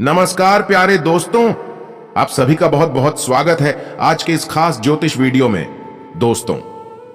नमस्कार प्यारे दोस्तों, आप सभी का बहुत बहुत स्वागत है आज के इस खास ज्योतिष वीडियो में। दोस्तों,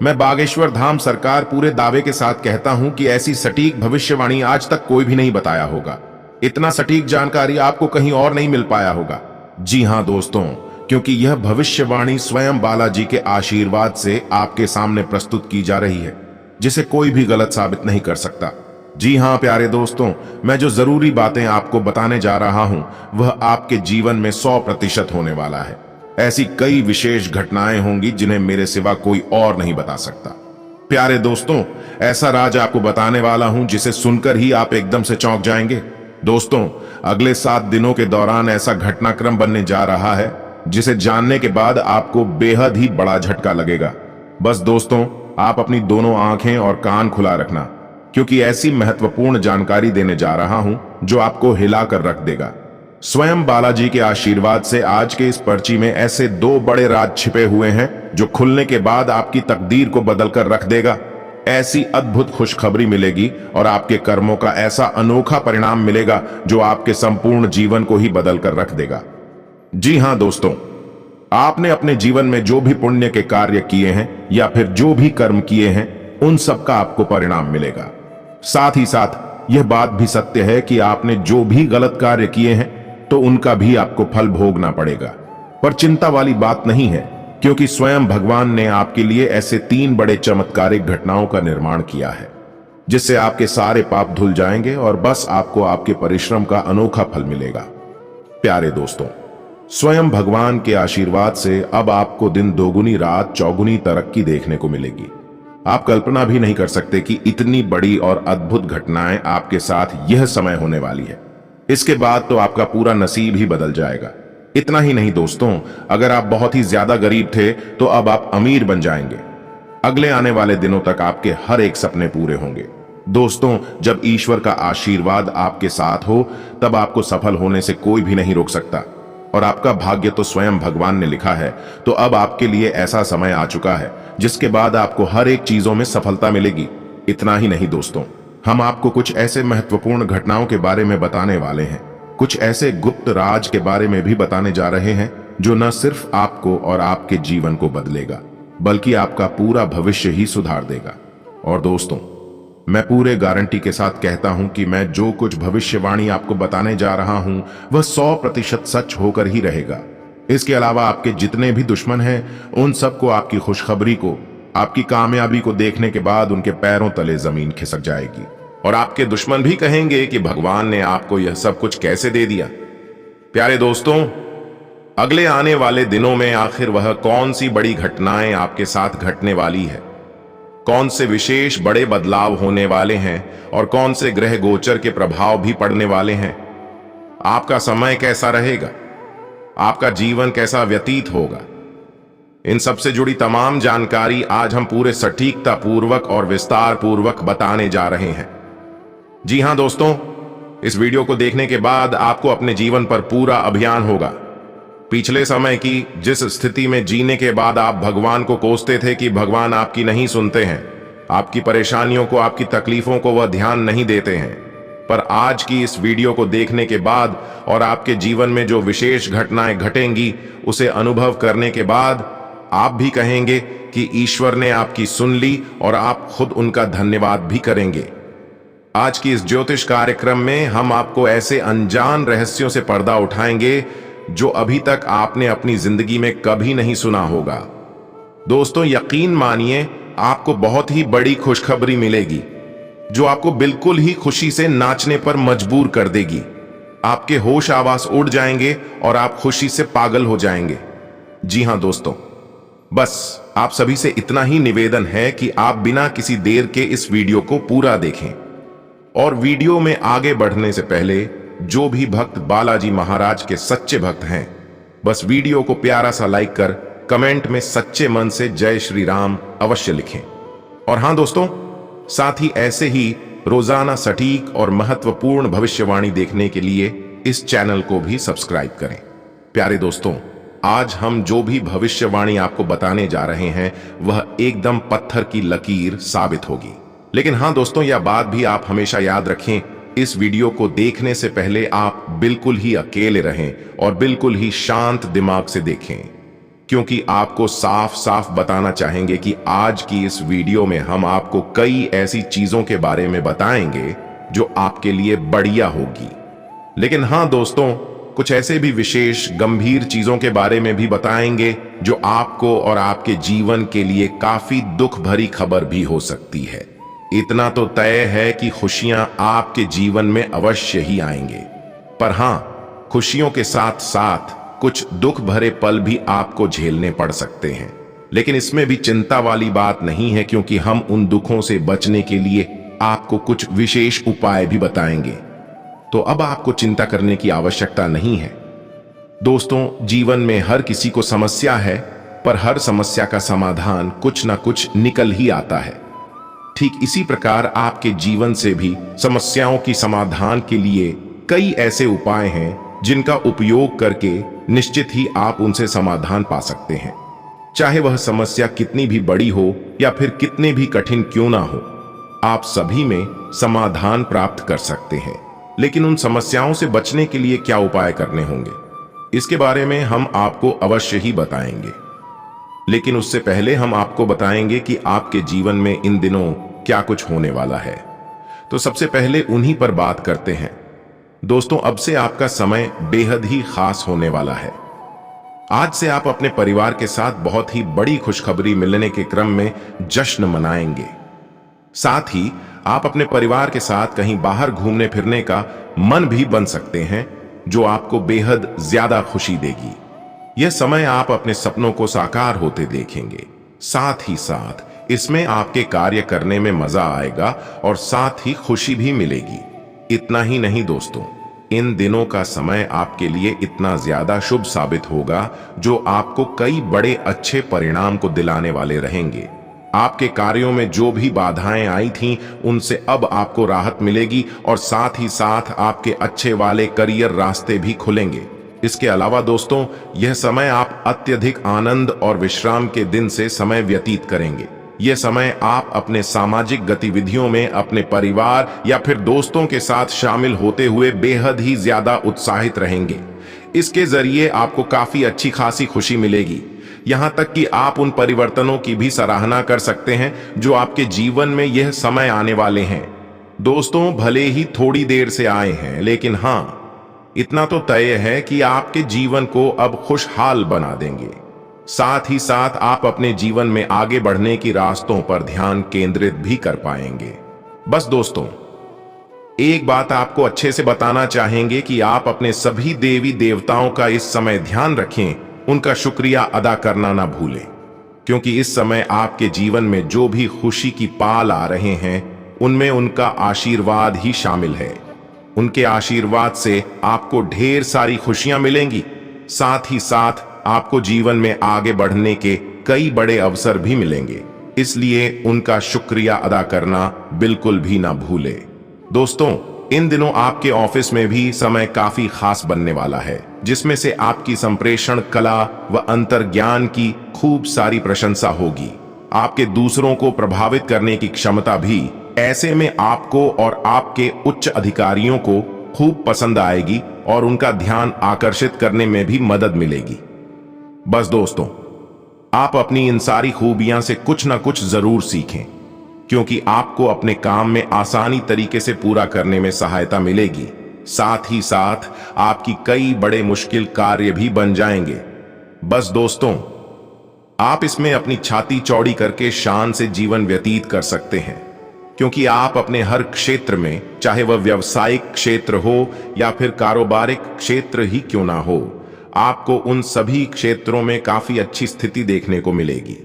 मैं बागेश्वर धाम सरकार पूरे दावे के साथ कहता हूं कि ऐसी सटीक भविष्यवाणी आज तक कोई भी नहीं बताया होगा। इतना सटीक जानकारी आपको कहीं और नहीं मिल पाया होगा। जी हां दोस्तों, क्योंकि यह भविष्यवाणी स्वयं बालाजी के आशीर्वाद से आपके सामने प्रस्तुत की जा रही है, जिसे कोई भी गलत साबित नहीं कर सकता। जी हां प्यारे दोस्तों, मैं जो जरूरी बातें आपको बताने जा रहा हूं वह आपके जीवन में 100% होने वाला है। ऐसी कई विशेष घटनाएं होंगी जिन्हें मेरे सिवा कोई और नहीं बता सकता। प्यारे दोस्तों, ऐसा राज आपको बताने वाला हूं जिसे सुनकर ही आप एकदम से चौंक जाएंगे। दोस्तों, अगले 7 दिनों के दौरान ऐसा घटनाक्रम बनने जा रहा है जिसे जानने के बाद आपको बेहद ही बड़ा झटका लगेगा। बस दोस्तों, आप अपनी दोनों आंखें और कान खुला रखना, क्योंकि ऐसी महत्वपूर्ण जानकारी देने जा रहा हूं जो आपको हिलाकर रख देगा। स्वयं बालाजी के आशीर्वाद से आज के इस पर्ची में ऐसे 2 बड़े राज छिपे हुए हैं जो खुलने के बाद आपकी तकदीर को बदलकर रख देगा। ऐसी अद्भुत खुशखबरी मिलेगी और आपके कर्मों का ऐसा अनोखा परिणाम मिलेगा जो आपके संपूर्ण जीवन को ही बदलकर रख देगा। जी हां दोस्तों, आपने अपने जीवन में जो भी पुण्य के कार्य किए हैं या फिर जो भी कर्म किए हैं, उन सब का आपको परिणाम मिलेगा। साथ ही साथ यह बात भी सत्य है कि आपने जो भी गलत कार्य किए हैं तो उनका भी आपको फल भोगना पड़ेगा। पर चिंता वाली बात नहीं है, क्योंकि स्वयं भगवान ने आपके लिए ऐसे 3 बड़े चमत्कारिक घटनाओं का निर्माण किया है जिससे आपके सारे पाप धुल जाएंगे और बस आपको आपके परिश्रम का अनोखा फल मिलेगा। प्यारे दोस्तों, स्वयं भगवान के आशीर्वाद से अब आपको दिन दोगुनी रात चौगुनी तरक्की देखने को मिलेगी। आप कल्पना भी नहीं कर सकते कि इतनी बड़ी और अद्भुत घटनाएं आपके साथ यह समय होने वाली है। इसके बाद तो आपका पूरा नसीब ही बदल जाएगा। इतना ही नहीं दोस्तों, अगर आप बहुत ही ज्यादा गरीब थे तो अब आप अमीर बन जाएंगे। अगले आने वाले दिनों तक आपके हर एक सपने पूरे होंगे। दोस्तों, जब ईश्वर का आशीर्वाद आपके साथ हो तब आपको सफल होने से कोई भी नहीं रोक सकता, और आपका भाग्य तो स्वयं भगवान ने लिखा है। तो अब आपके लिए ऐसा समय आ चुका है जिसके बाद आपको हर एक चीजों में सफलता मिलेगी। इतना ही नहीं दोस्तों, हम आपको कुछ ऐसे महत्वपूर्ण घटनाओं के बारे में बताने वाले हैं, कुछ ऐसे गुप्त राज के बारे में भी बताने जा रहे हैं जो न सिर्फ आपको और आपके जीवन को बदलेगा बल्कि आपका पूरा भविष्य ही सुधार देगा। और दोस्तों, मैं पूरे गारंटी के साथ कहता हूं कि मैं जो कुछ भविष्यवाणी आपको बताने जा रहा हूं वह 100% सच होकर ही रहेगा। इसके अलावा आपके जितने भी दुश्मन हैं उन सबको आपकी खुशखबरी को, आपकी कामयाबी को देखने के बाद उनके पैरों तले जमीन खिसक जाएगी और आपके दुश्मन भी कहेंगे कि भगवान ने आपको यह सब कुछ कैसे दे दिया। प्यारे दोस्तों, अगले आने वाले दिनों में आखिर वह कौन सी बड़ी घटनाएं आपके साथ घटने वाली है, कौन से विशेष बड़े बदलाव होने वाले हैं और कौन से ग्रह गोचर के प्रभाव भी पड़ने वाले हैं, आपका समय कैसा रहेगा, आपका जीवन कैसा व्यतीत होगा, इन सब से जुड़ी तमाम जानकारी आज हम पूरे सटीकता पूर्वक और विस्तार पूर्वक बताने जा रहे हैं। जी हां दोस्तों, इस वीडियो को देखने के बाद आपको अपने जीवन पर पूरा अभियान होगा। पिछले समय की जिस स्थिति में जीने के बाद आप भगवान को कोसते थे कि भगवान आपकी नहीं सुनते हैं, आपकी परेशानियों को, आपकी तकलीफों को वह ध्यान नहीं देते हैं, पर आज की इस वीडियो को देखने के बाद और आपके जीवन में जो विशेष घटनाएं घटेंगी उसे अनुभव करने के बाद आप भी कहेंगे कि ईश्वर ने आपकी सुन ली और आप खुद उनका धन्यवाद भी करेंगे। आज की इस ज्योतिष कार्यक्रम में हम आपको ऐसे अनजान रहस्यों से पर्दा उठाएंगे जो अभी तक आपने अपनी जिंदगी में कभी नहीं सुना होगा। दोस्तों, यकीन मानिए, आपको बहुत ही बड़ी खुशखबरी मिलेगी जो आपको बिल्कुल ही खुशी से नाचने पर मजबूर कर देगी। आपके होश आवास उड़ जाएंगे और आप खुशी से पागल हो जाएंगे। जी हां दोस्तों, बस आप सभी से इतना ही निवेदन है कि आप बिना किसी देर के इस वीडियो को पूरा देखें। और वीडियो में आगे बढ़ने से पहले जो भी भक्त बालाजी महाराज के सच्चे भक्त हैं, बस वीडियो को प्यारा सा लाइक कर कमेंट में सच्चे मन से जय श्री राम अवश्य लिखें। और हां दोस्तों, साथ ही ऐसे ही रोजाना सटीक और महत्वपूर्ण भविष्यवाणी देखने के लिए इस चैनल को भी सब्सक्राइब करें। प्यारे दोस्तों, आज हम जो भी भविष्यवाणी आपको बताने जा रहे हैं वह एकदम पत्थर की लकीर साबित होगी। लेकिन हां दोस्तों, यह बात भी आप हमेशा याद रखें इस वीडियो को देखने से पहले आप बिल्कुल ही अकेले रहें और बिल्कुल ही शांत दिमाग से देखें, क्योंकि आपको साफ साफ बताना चाहेंगे कि आज की इस वीडियो में हम आपको कई ऐसी चीजों के बारे में बताएंगे जो आपके लिए बढ़िया होगी। लेकिन हाँ दोस्तों, कुछ ऐसे भी विशेष गंभीर चीजों के बारे में भी बताएंगे जो आपको और आपके जीवन के लिए काफी दुख भरी खबर भी हो सकती है। इतना तो तय है कि खुशियां आपके जीवन में अवश्य ही आएंगे, पर हां, खुशियों के साथ साथ कुछ दुख भरे पल भी आपको झेलने पड़ सकते हैं। लेकिन इसमें भी चिंता वाली बात नहीं है, क्योंकि हम उन दुखों से बचने के लिए आपको कुछ विशेष उपाय भी बताएंगे। तो अब आपको चिंता करने की आवश्यकता नहीं है। दोस्तों, जीवन में हर किसी को समस्या है, पर हर समस्या का समाधान कुछ ना कुछ निकल ही आता है। ठीक इसी प्रकार आपके जीवन से भी समस्याओं की समाधान के लिए कई ऐसे उपाय हैं जिनका उपयोग करके निश्चित ही आप उनसे समाधान पा सकते हैं। चाहे वह समस्या कितनी भी बड़ी हो या फिर कितने भी कठिन क्यों ना हो, आप सभी में समाधान प्राप्त कर सकते हैं। लेकिन उन समस्याओं से बचने के लिए क्या उपाय करने होंगे, इसके बारे में हम आपको अवश्य ही बताएंगे। लेकिन उससे पहले हम आपको बताएंगे कि आपके जीवन में इन दिनों क्या कुछ होने वाला है। तो सबसे पहले उन्हीं पर बात करते हैं। दोस्तों, अब से आपका समय बेहद ही खास होने वाला है। आज से आप अपने परिवार के साथ बहुत ही बड़ी खुशखबरी मिलने के क्रम में जश्न मनाएंगे। साथ ही आप अपने परिवार के साथ कहीं बाहर घूमने फिरने का मन भी बन सकते हैं, जो आपको बेहद ज्यादा खुशी देगी। यह समय आप अपने सपनों को साकार होते देखेंगे। साथ ही साथ इसमें आपके कार्य करने में मजा आएगा और साथ ही खुशी भी मिलेगी। इतना ही नहीं दोस्तों, इन दिनों का समय आपके लिए इतना ज्यादा शुभ साबित होगा जो आपको कई बड़े अच्छे परिणाम को दिलाने वाले रहेंगे। आपके कार्यों में जो भी बाधाएं आई थीं, उनसे अब आपको राहत मिलेगी और साथ ही साथ आपके अच्छे वाले करियर रास्ते भी खुलेंगे। इसके अलावा दोस्तों, यह समय आप अत्यधिक आनंद और विश्राम के दिन से समय व्यतीत करेंगे। यह समय आप अपने सामाजिक गतिविधियों में अपने परिवार या फिर दोस्तों के साथ शामिल होते हुए बेहद ही ज्यादा उत्साहित रहेंगे। इसके जरिए आपको काफी अच्छी खासी खुशी मिलेगी। यहां तक कि आप उन परिवर्तनों की भी सराहना कर सकते हैं जो आपके जीवन में यह समय आने वाले हैं। दोस्तों, भले ही थोड़ी देर से आए हैं, लेकिन हां, इतना तो तय है कि आपके जीवन को अब खुशहाल बना देंगे। साथ ही साथ आप अपने जीवन में आगे बढ़ने की रास्तों पर ध्यान केंद्रित भी कर पाएंगे। बस दोस्तों, एक बात आपको अच्छे से बताना चाहेंगे कि आप अपने सभी देवी देवताओं का इस समय ध्यान रखें, उनका शुक्रिया अदा करना ना भूलें, क्योंकि इस समय आपके जीवन में जो भी खुशी की पाल आ रहे हैं, उनमें उनका आशीर्वाद ही शामिल है। उनके आशीर्वाद से आपको ढेर सारी खुशियां मिलेंगी। साथ ही साथ आपको जीवन में आगे बढ़ने के कई बड़े अवसर भी मिलेंगे। इसलिए उनका शुक्रिया अदा करना बिल्कुल भी ना भूलें। दोस्तों, इन दिनों आपके ऑफिस में भी समय काफी खास बनने वाला है, जिसमें से आपकी संप्रेषण कला व अंतर्ज्ञान की खूब सारी प्रशंसा होगी। आपके दूसरों को प्रभावित करने की क्षमता भी ऐसे में आपको और आपके उच्च अधिकारियों को खूब पसंद आएगी और उनका ध्यान आकर्षित करने में भी मदद मिलेगी। बस दोस्तों, आप अपनी इन सारी खूबियां से कुछ ना कुछ जरूर सीखें, क्योंकि आपको अपने काम में आसानी तरीके से पूरा करने में सहायता मिलेगी। साथ ही साथ आपकी कई बड़े मुश्किल कार्य भी बन जाएंगे। बस दोस्तों, आप इसमें अपनी छाती चौड़ी करके शान से जीवन व्यतीत कर सकते हैं, क्योंकि आप अपने हर क्षेत्र में, चाहे वह व्यावसायिक क्षेत्र हो या फिर कारोबारिक क्षेत्र ही क्यों ना हो, आपको उन सभी क्षेत्रों में काफी अच्छी स्थिति देखने को मिलेगी।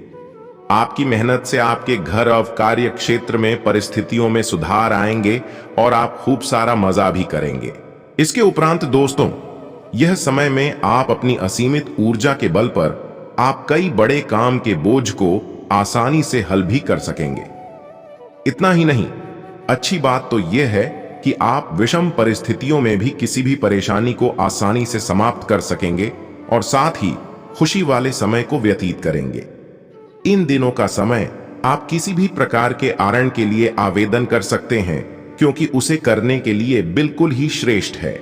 आपकी मेहनत से आपके घर और कार्य क्षेत्र में परिस्थितियों में सुधार आएंगे और आप खूब सारा मजा भी करेंगे। इसके उपरांत दोस्तों, यह समय में आप अपनी असीमित ऊर्जा के बल पर आप कई बड़े काम के बोझ को आसानी से हल भी कर सकेंगे। इतना ही नहीं, अच्छी बात तो यह है कि आप विषम परिस्थितियों में भी किसी भी परेशानी को आसानी से समाप्त कर सकेंगे और साथ ही खुशी वाले समय को व्यतीत करेंगे। इन दिनों का समय आप किसी भी प्रकार के आरण के लिए आवेदन कर सकते हैं, क्योंकि उसे करने के लिए बिल्कुल ही श्रेष्ठ है।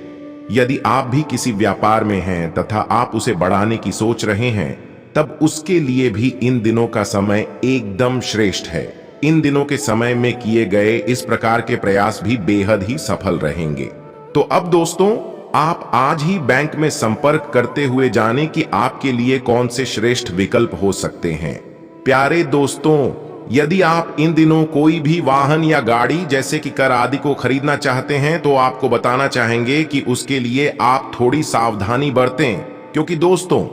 यदि आप भी किसी व्यापार में हैं तथा आप उसे बढ़ाने की सोच रहे हैं, तब उसके लिए भी इन दिनों का समय एकदम श्रेष्ठ है। इन दिनों के समय में किए गए इस प्रकार के प्रयास भी बेहद ही सफल रहेंगे। तो अब दोस्तों, आप आज ही बैंक में संपर्क करते हुए जानें कि आपके लिए कौन से श्रेष्ठ विकल्प हो सकते हैं। प्यारे दोस्तों, यदि आप इन दिनों कोई भी वाहन या गाड़ी जैसे कि कार आदि को खरीदना चाहते हैं, तो आपको बताना चाहेंगे कि उसके लिए आप थोड़ी सावधानी बरतें, क्योंकि दोस्तों,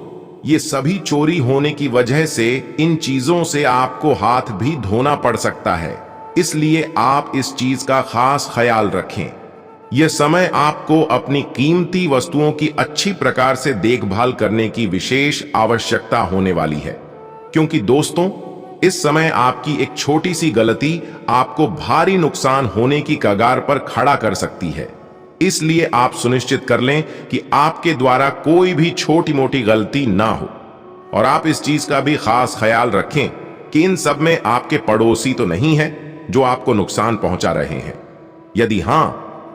ये सभी चोरी होने की वजह से इन चीजों से आपको हाथ भी धोना पड़ सकता है। इसलिए आप इस चीज का खास ख्याल रखें। यह समय आपको अपनी कीमती वस्तुओं की अच्छी प्रकार से देखभाल करने की विशेष आवश्यकता होने वाली है, क्योंकि दोस्तों, इस समय आपकी एक छोटी सी गलती आपको भारी नुकसान होने की कगार पर खड़ा कर सकती है। इसलिए आप सुनिश्चित कर लें कि आपके द्वारा कोई भी छोटी मोटी गलती ना हो, और आप इस चीज का भी खास ख्याल रखें कि इन सब में आपके पड़ोसी तो नहीं है जो आपको नुकसान पहुंचा रहे हैं। यदि हां,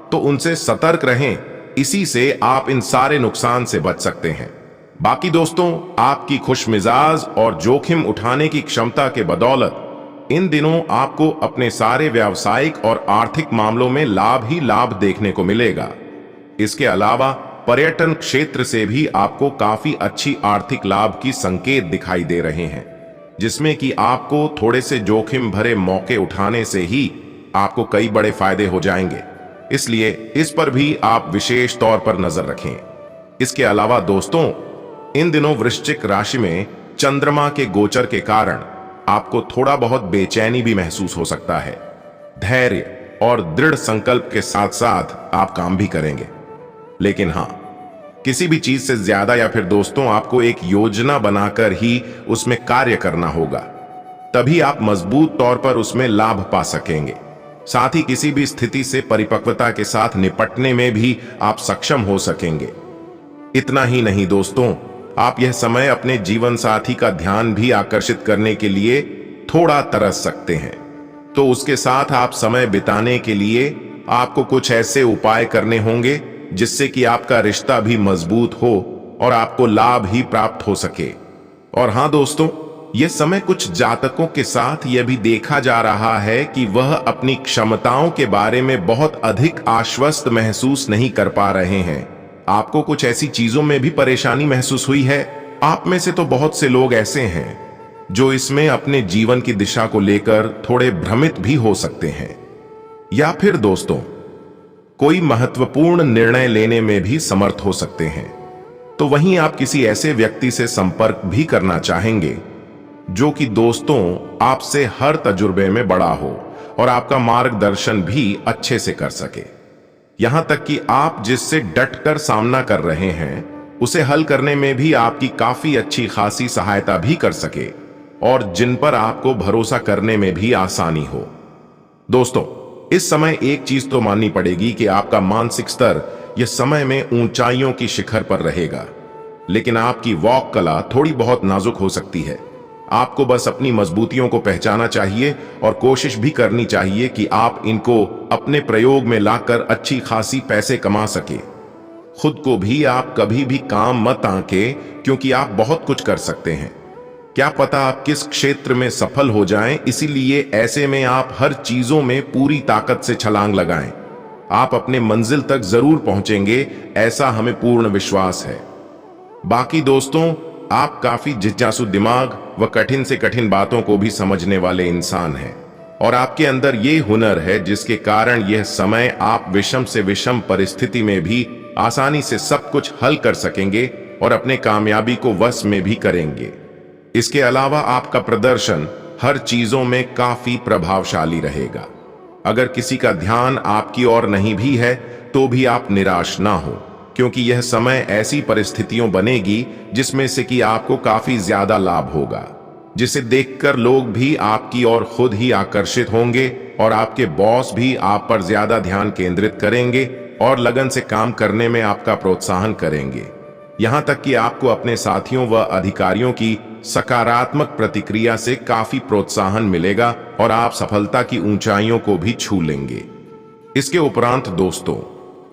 तो उनसे सतर्क रहें, इसी से आप इन सारे नुकसान से बच सकते हैं। बाकी दोस्तों, आपकी खुशमिजाज और जोखिम उठाने की क्षमता के बदौलत इन दिनों आपको अपने सारे व्यावसायिक और आर्थिक मामलों में लाभ ही लाभ देखने को मिलेगा। इसके अलावा पर्यटन क्षेत्र से भी आपको काफी अच्छी आर्थिक लाभ की संकेत दिखाई दे रहे हैं, जिसमें कि आपको थोड़े से जोखिम भरे मौके उठाने से ही आपको कई बड़े फायदे हो जाएंगे। इसलिए इस पर भी आप विशेष तौर पर नजर रखें। इसके अलावा दोस्तों, इन दिनों वृश्चिक राशि में चंद्रमा के गोचर के कारण आपको थोड़ा बहुत बेचैनी भी महसूस हो सकता है। धैर्य और दृढ़ संकल्प के साथ साथ आप काम भी करेंगे, लेकिन हां, किसी भी चीज से ज्यादा या फिर दोस्तों, आपको एक योजना बनाकर ही उसमें कार्य करना होगा, तभी आप मजबूत तौर पर उसमें लाभ पा सकेंगे। साथ ही किसी भी स्थिति से परिपक्वता के साथ निपटने में भी आप सक्षम हो सकेंगे। इतना ही नहीं दोस्तों, आप यह समय अपने जीवन साथी का ध्यान भी आकर्षित करने के लिए थोड़ा तरस सकते हैं। तो उसके साथ आप समय बिताने के लिए आपको कुछ ऐसे उपाय करने होंगे जिससे कि आपका रिश्ता भी मजबूत हो और आपको लाभ ही प्राप्त हो सके। और हां दोस्तों, यह समय कुछ जातकों के साथ यह भी देखा जा रहा है कि वह अपनी क्षमताओं के बारे में बहुत अधिक आश्वस्त महसूस नहीं कर पा रहे हैं। आपको कुछ ऐसी चीजों में भी परेशानी महसूस हुई है। आप में से तो बहुत से लोग ऐसे हैं जो इसमें अपने जीवन की दिशा को लेकर थोड़े भ्रमित भी हो सकते हैं, या फिर दोस्तों, कोई महत्वपूर्ण निर्णय लेने में भी समर्थ हो सकते हैं। तो वहीं आप किसी ऐसे व्यक्ति से संपर्क भी करना चाहेंगे जो कि दोस्तों आपसे हर तजुर्बे में बड़ा हो और आपका मार्गदर्शन भी अच्छे से कर सके। यहां तक कि आप जिससे डटकर सामना कर रहे हैं, उसे हल करने में भी आपकी काफी अच्छी खासी सहायता भी कर सके, और जिन पर आपको भरोसा करने में भी आसानी हो। दोस्तों, इस समय एक चीज तो माननी पड़ेगी कि आपका मानसिक स्तर यह समय में ऊंचाइयों की शिखर पर रहेगा, लेकिन आपकी वॉक कला थोड़ी बहुत नाजुक हो सकती है। आपको बस अपनी मजबूतियों को पहचाना चाहिए और कोशिश भी करनी चाहिए कि आप इनको अपने प्रयोग में लाकर अच्छी खासी पैसे कमा सके। खुद को भी आप कभी भी काम मत आंके, क्योंकि आप बहुत कुछ कर सकते हैं। क्या पता आप किस क्षेत्र में सफल हो जाएं, इसीलिए ऐसे में आप हर चीजों में पूरी ताकत से छलांग लगाएं। आप अपने मंजिल तक जरूर पहुंचेंगे, ऐसा हमें पूर्ण विश्वास है। बाकी दोस्तों, आप काफी जिज्ञासु दिमाग व कठिन से कठिन बातों को भी समझने वाले इंसान हैं, और आपके अंदर ये हुनर है जिसके कारण यह समय आप विषम से विषम परिस्थिति में भी आसानी से सब कुछ हल कर सकेंगे और अपने कामयाबी को वश में भी करेंगे। इसके अलावा आपका प्रदर्शन हर चीजों में काफी प्रभावशाली रहेगा। अगर किसी का ध्यान आपकी ओर नहीं भी है तो भी आप निराश ना हो, क्योंकि यह समय ऐसी परिस्थितियों बनेगी जिसमें से कि आपको काफी ज्यादा लाभ होगा, जिसे देखकर लोग भी आपकी ओर खुद ही आकर्षित होंगे और आपके बॉस भी आप पर ज्यादा ध्यान केंद्रित करेंगे और लगन से काम करने में आपका प्रोत्साहन करेंगे। यहां तक कि आपको अपने साथियों व अधिकारियों की सकारात्मक प्रतिक्रिया से काफी प्रोत्साहन मिलेगा और आप सफलता की ऊंचाइयों को भी छू लेंगे। इसके उपरांत दोस्तों,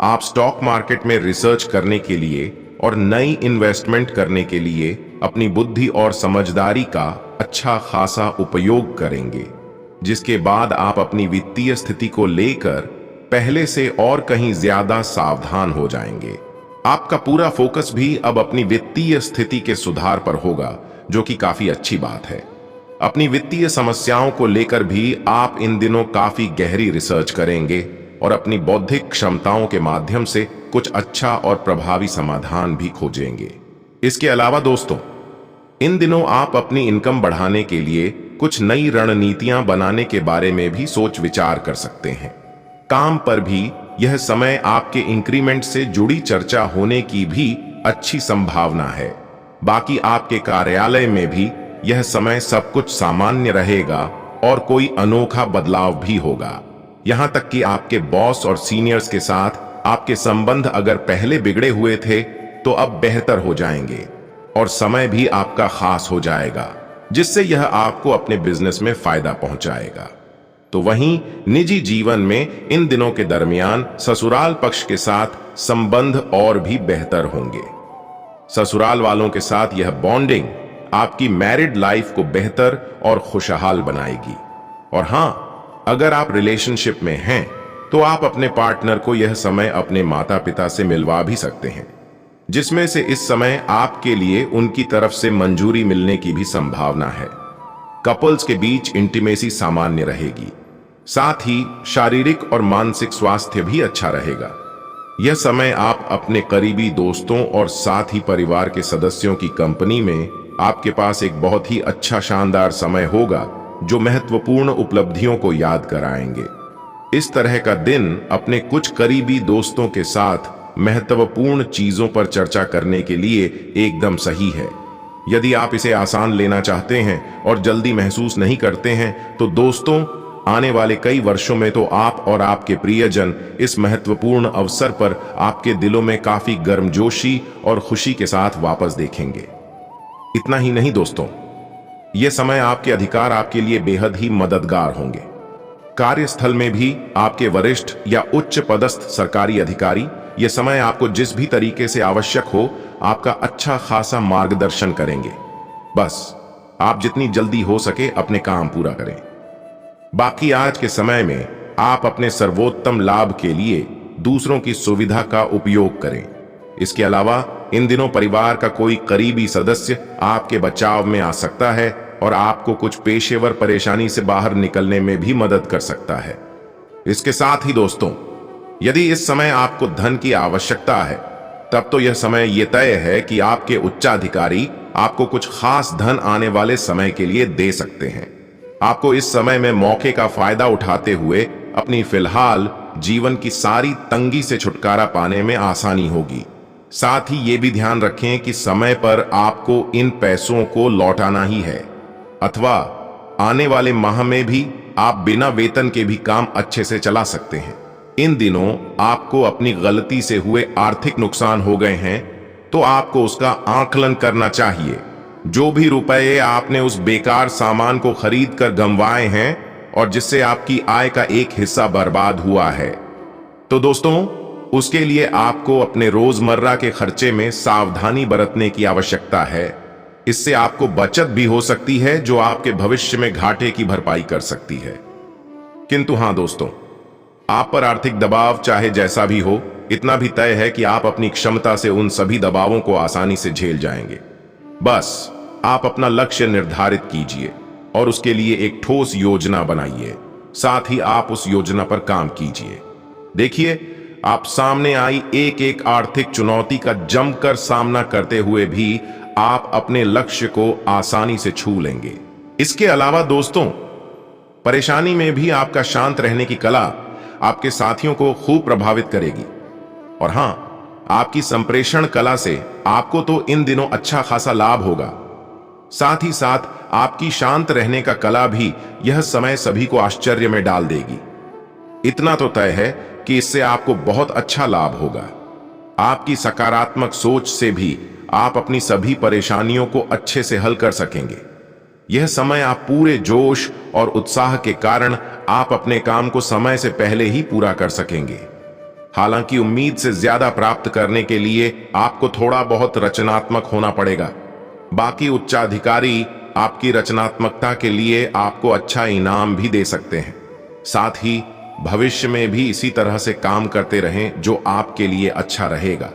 आप स्टॉक मार्केट में रिसर्च करने के लिए और नई इन्वेस्टमेंट करने के लिए अपनी बुद्धि और समझदारी का अच्छा खासा उपयोग करेंगे, जिसके बाद आप अपनी वित्तीय स्थिति को लेकर पहले से और कहीं ज्यादा सावधान हो जाएंगे। आपका पूरा फोकस भी अब अपनी वित्तीय स्थिति के सुधार पर होगा, जो कि काफी अच्छी बात है। अपनी वित्तीय समस्याओं को लेकर भी आप इन दिनों काफी गहरी रिसर्च करेंगे और अपनी बौद्धिक क्षमताओं के माध्यम से कुछ अच्छा और प्रभावी समाधान भी खोजेंगे। इसके अलावा दोस्तों, इन दिनों आप अपनी इनकम बढ़ाने के लिए कुछ नई रणनीतियां बनाने के बारे में भी सोच विचार कर सकते हैं। काम पर भी यह समय आपके इंक्रीमेंट से जुड़ी चर्चा होने की भी अच्छी संभावना है। बाकी आपके कार्यालय में भी यह समय सब कुछ सामान्य रहेगा और कोई अनोखा बदलाव भी होगा। यहां तक कि आपके बॉस और सीनियर्स के साथ आपके संबंध अगर पहले बिगड़े हुए थे तो अब बेहतर हो जाएंगे और समय भी आपका खास हो जाएगा, जिससे यह आपको अपने बिजनेस में फायदा पहुंचाएगा। तो वहीं निजी जीवन में इन दिनों के दरमियान ससुराल पक्ष के साथ संबंध और भी बेहतर होंगे। ससुराल वालों के साथ यह बॉन्डिंग आपकी मैरिड लाइफ को बेहतर और खुशहाल बनाएगी। और हां, अगर आप रिलेशनशिप में हैं तो आप अपने पार्टनर को यह समय अपने माता पिता से मिलवा भी सकते हैं, जिसमें से इस समय आपके लिए उनकी तरफ से मंजूरी मिलने की भी संभावना है। कपल्स के बीच इंटीमेसी सामान्य रहेगी, साथ ही शारीरिक और मानसिक स्वास्थ्य भी अच्छा रहेगा। यह समय आप अपने करीबी दोस्तों और साथ ही परिवार के सदस्यों की कंपनी में आपके पास एक बहुत ही अच्छा शानदार समय होगा, जो महत्वपूर्ण उपलब्धियों को याद कराएंगे। इस तरह का दिन अपने कुछ करीबी दोस्तों के साथ महत्वपूर्ण चीजों पर चर्चा करने के लिए एकदम सही है। यदि आप इसे आसान लेना चाहते हैं और जल्दी महसूस नहीं करते हैं तो दोस्तों, आने वाले कई वर्षों में तो आप और आपके प्रियजन इस महत्वपूर्ण अवसर पर आपके दिलों में काफी गर्मजोशी और खुशी के साथ वापस देखेंगे। इतना ही नहीं दोस्तों, यह समय आपके अधिकार आपके लिए बेहद ही मददगार होंगे। कार्यस्थल में भी आपके वरिष्ठ या उच्च पदस्थ सरकारी अधिकारी यह समय आपको जिस भी तरीके से आवश्यक हो आपका अच्छा खासा मार्गदर्शन करेंगे। बस आप जितनी जल्दी हो सके अपने काम पूरा करें। बाकी आज के समय में आप अपने सर्वोत्तम लाभ के लिए दूसरों की सुविधा का उपयोग करें। इसके अलावा इन दिनों परिवार का कोई करीबी सदस्य आपके बचाव में आ सकता है और आपको कुछ पेशेवर परेशानी से बाहर निकलने में भी मदद कर सकता है। इसके साथ ही दोस्तों, यदि इस समय आपको धन की आवश्यकता है तब तो यह समय यह तय है कि आपके उच्चाधिकारी आपको कुछ खास धन आने वाले समय के लिए दे सकते हैं। आपको इस समय में मौके का फायदा उठाते हुए अपनी फिलहाल जीवन की सारी तंगी से छुटकारा पाने में आसानी होगी। साथ ही ये भी ध्यान रखें कि समय पर आपको इन पैसों को लौटाना ही है, अथवा आने वाले माह में भी आप बिना वेतन के भी काम अच्छे से चला सकते हैं। इन दिनों आपको अपनी गलती से हुए आर्थिक नुकसान हो गए हैं तो आपको उसका आकलन करना चाहिए। जो भी रुपए आपने उस बेकार सामान को खरीद कर गंवाए हैं और जिससे आपकी आय का एक हिस्सा बर्बाद हुआ है, तो दोस्तों उसके लिए आपको अपने रोजमर्रा के खर्चे में सावधानी बरतने की आवश्यकता है। इससे आपको बचत भी हो सकती है जो आपके भविष्य में घाटे की भरपाई कर सकती है। किंतु हां दोस्तों, आप पर आर्थिक दबाव चाहे जैसा भी हो, इतना भी तय है कि आप अपनी क्षमता से उन सभी दबावों को आसानी से झेल जाएंगे। बस आप अपना लक्ष्य निर्धारित कीजिए और उसके लिए एक ठोस योजना बनाइए। साथ ही आप उस योजना पर काम कीजिए। देखिए, आप सामने आई एक एक आर्थिक चुनौती का जमकर सामना करते हुए भी आप अपने लक्ष्य को आसानी से छू लेंगे। इसके अलावा दोस्तों, परेशानी में भी आपका शांत रहने की कला आपके साथियों को खूब प्रभावित करेगी। और हां, आपकी संप्रेषण कला से आपको तो इन दिनों अच्छा खासा लाभ होगा। साथ ही साथ आपकी शांत रहने का कला भी यह समय सभी को आश्चर्य में डाल देगी। इतना तो तय है कि इससे आपको बहुत अच्छा लाभ होगा। आपकी सकारात्मक सोच से भी आप अपनी सभी परेशानियों को अच्छे से हल कर सकेंगे। यह समय आप पूरे जोश और उत्साह के कारण आप अपने काम को समय से पहले ही पूरा कर सकेंगे। हालांकि उम्मीद से ज्यादा प्राप्त करने के लिए आपको थोड़ा बहुत रचनात्मक होना पड़ेगा। बाकी उच्चाधिकारी आपकी रचनात्मकता के लिए आपको अच्छा इनाम भी दे सकते हैं। साथ ही भविष्य में भी इसी तरह से काम करते रहें जो आपके लिए अच्छा रहेगा।